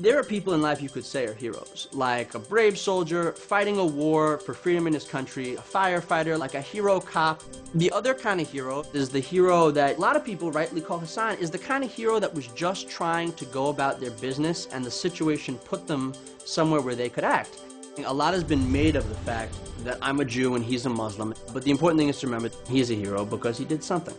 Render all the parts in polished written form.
There are people in life you could say are heroes, like a brave soldier fighting a war for freedom in his country, a firefighter, like a hero cop. The other kind of hero is the hero that a lot of people rightly call Hasan, is the kind of hero that was just trying to go about their business and the situation put them somewhere where they could act. A lot has been made of the fact that I'm a Jew and he's a Muslim, but the important thing is to remember he's a hero because he did something.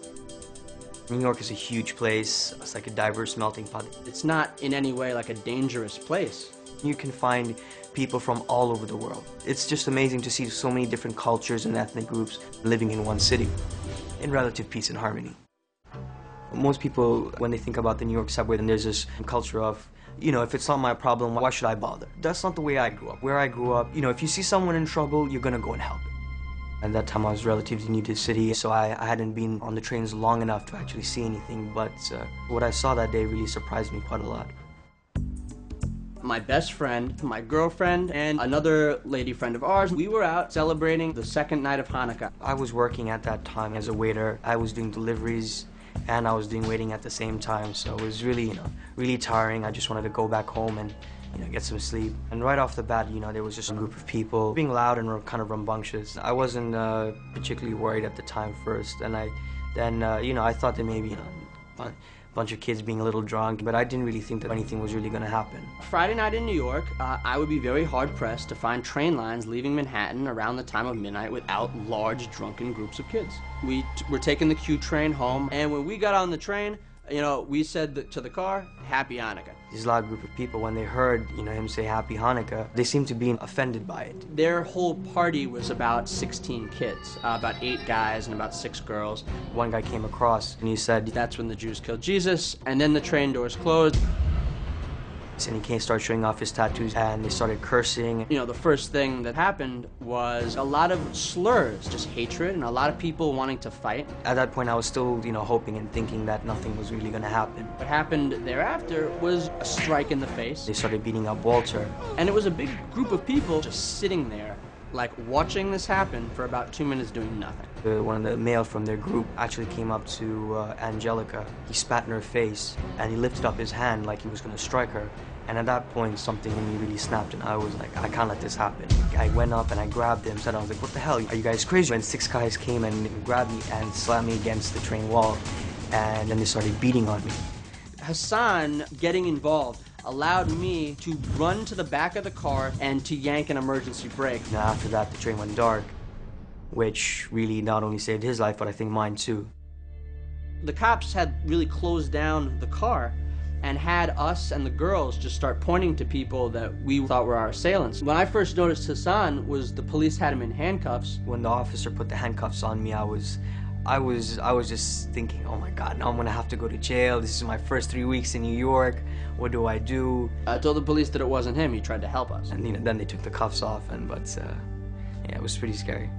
New York is a huge place. It's like a diverse melting pot. It's not in any way like a dangerous place. You can find people from all over the world. It's just amazing to see so many different cultures and ethnic groups living in one city in relative peace and harmony. Most people, when they think about the New York subway, then there's this culture of, you know, if it's not my problem, why should I bother? That's not the way I grew up. Where I grew up, you know, if you see someone in trouble, you're gonna go and help. At that time, I was relatively new to the city, so I hadn't been on the trains long enough to actually see anything, but what I saw that day really surprised me quite a lot. My best friend, my girlfriend, and another lady friend of ours, we were out celebrating the second night of Hanukkah. I was working at that time as a waiter. I was doing deliveries, and I was doing waiting at the same time, so it was really, you know, really tiring. I just wanted to go back home and, you know, get some sleep. And right off the bat, you know, there was just a group of people being loud and kind of rambunctious. I wasn't particularly worried at the time first, and you know, I thought that maybe, you know, a bunch of kids being a little drunk, but I didn't really think that anything was really going to happen. Friday night in New York, I would be very hard-pressed to find train lines leaving Manhattan around the time of midnight without large drunken groups of kids. We were taking the Q train home, and when we got on the train, you know, we said to the car, Happy Hanukkah. This loud group of people, when they heard, you know, him say Happy Hanukkah, they seemed to be offended by it. Their whole party was about 16 kids, about 8 guys and about 6 girls. One guy came across and he said, that's when the Jews killed Jesus, and then the train doors closed. And he started showing off his tattoos, and they started cursing. You know, the first thing that happened was a lot of slurs, just hatred, and a lot of people wanting to fight. At that point, I was still, you know, hoping and thinking that nothing was really going to happen. What happened thereafter was a strike in the face. They started beating up Walter. And it was a big group of people just sitting there, like watching this happen for about 2 minutes doing nothing. One of the male from their group actually came up to Angelica. He spat in her face, and he lifted up his hand like he was going to strike her. And at that point, something in me really snapped, and I was like, I can't let this happen. I went up and I grabbed him, said, I was like, what the hell, are you guys crazy? And 6 guys came and grabbed me and slammed me against the train wall, and then they started beating on me. Hasan getting involved allowed me to run to the back of the car and to yank an emergency brake. Now after that, the train went dark, which really not only saved his life, but I think mine too. The cops had really closed down the car and had us and the girls just start pointing to people that we thought were our assailants. When I first noticed Hasan was the police had him in handcuffs. When the officer put the handcuffs on me, I was just thinking, oh my God, now I'm gonna have to go to jail. This is my first 3 weeks in New York. What do I do? I told the police that it wasn't him. He tried to help us. And you know, then they took the cuffs off, yeah, it was pretty scary.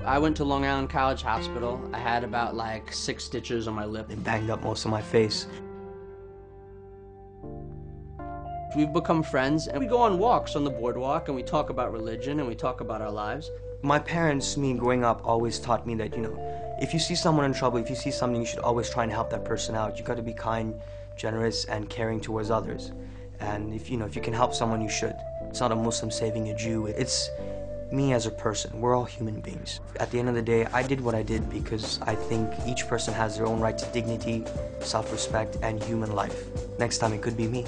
I went to Long Island College Hospital. I had about like 6 stitches on my lip. They banged up most of my face. We've become friends, and we go on walks on the boardwalk, and we talk about religion, and we talk about our lives. My parents, me growing up, always taught me that, you know, if you see someone in trouble, if you see something, you should always try and help that person out. You got to be kind, generous, and caring towards others. And if you can help someone, you should. It's not a Muslim saving a Jew. It's me as a person. We're all human beings. At the end of the day, I did what I did because I think each person has their own right to dignity, self-respect, and human life. Next time, it could be me.